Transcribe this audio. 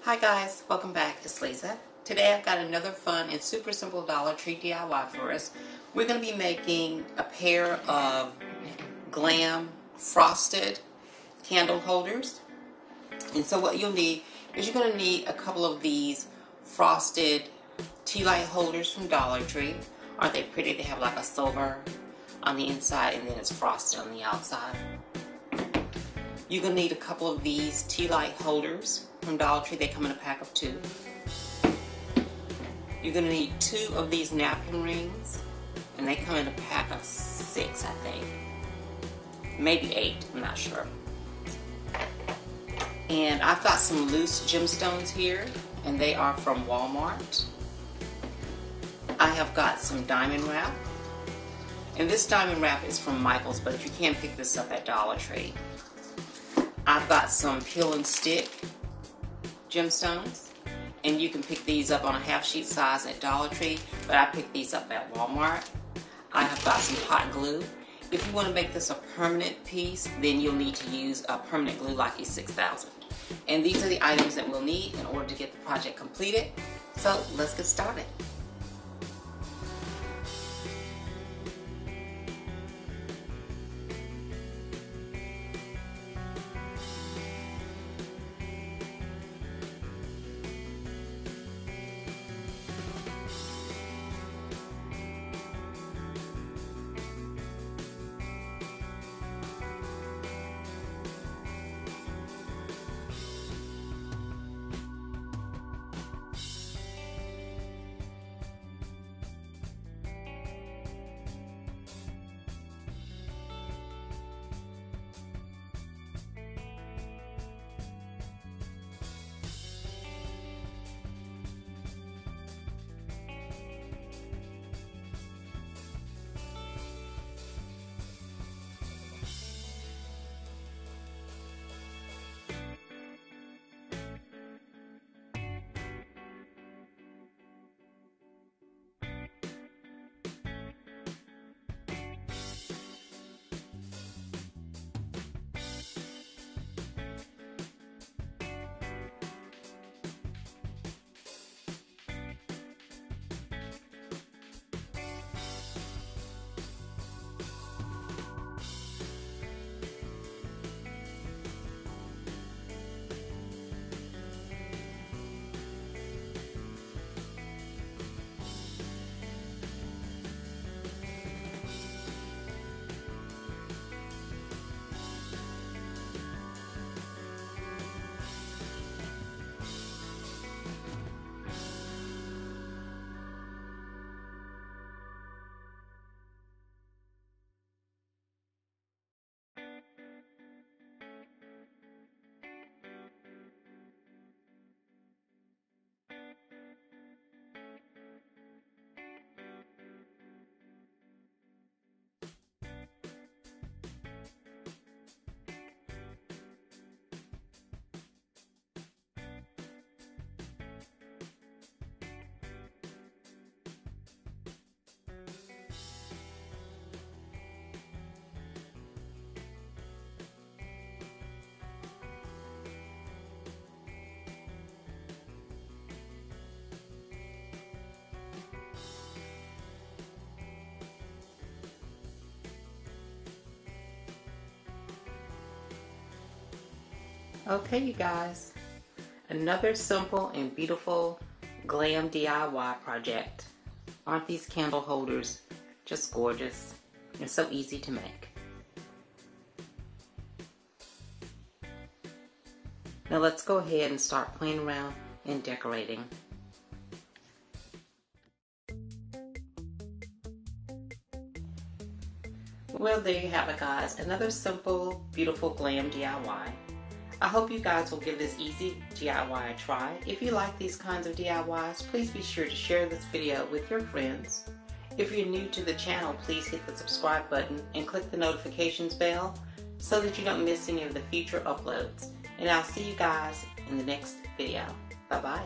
Hi guys, welcome back. It's Lisa. Today I've got another fun and super simple Dollar Tree DIY for us. We're going to be making a pair of Glam frosted candle holders. And so what you'll need is you're going to need a couple of these frosted tea light holders from Dollar Tree. Aren't they pretty? They have like a silver on the inside and then it's frosted on the outside. You're going to need a couple of these tea light holders from Dollar Tree. They come in a pack of 2. You're going to need 2 of these napkin rings, and they come in a pack of 6, I think. Maybe 8, I'm not sure. And I've got some loose gemstones here, and they are from Walmart. I have got some diamond wrap, and this diamond wrap is from Michael's, but you can pick this up at Dollar Tree. I've got some peel and stick gemstones, and you can pick these up on a half sheet size at Dollar Tree, but I picked these up at Walmart. I have got some hot glue. If you want to make this a permanent piece, then you'll need to use a permanent glue like E6000. And these are the items that we'll need in order to get the project completed. So let's get started. Okay, you guys, another simple and beautiful Glam DIY project. Aren't these candle holders just gorgeous and so easy to make? Now let's go ahead and start playing around and decorating. Well, there you have it, guys. Another simple, beautiful Glam DIY. I hope you guys will give this easy DIY a try. If you like these kinds of DIYs, please be sure to share this video with your friends. If you're new to the channel, please hit the subscribe button and click the notifications bell so that you don't miss any of the future uploads. And I'll see you guys in the next video. Bye-bye.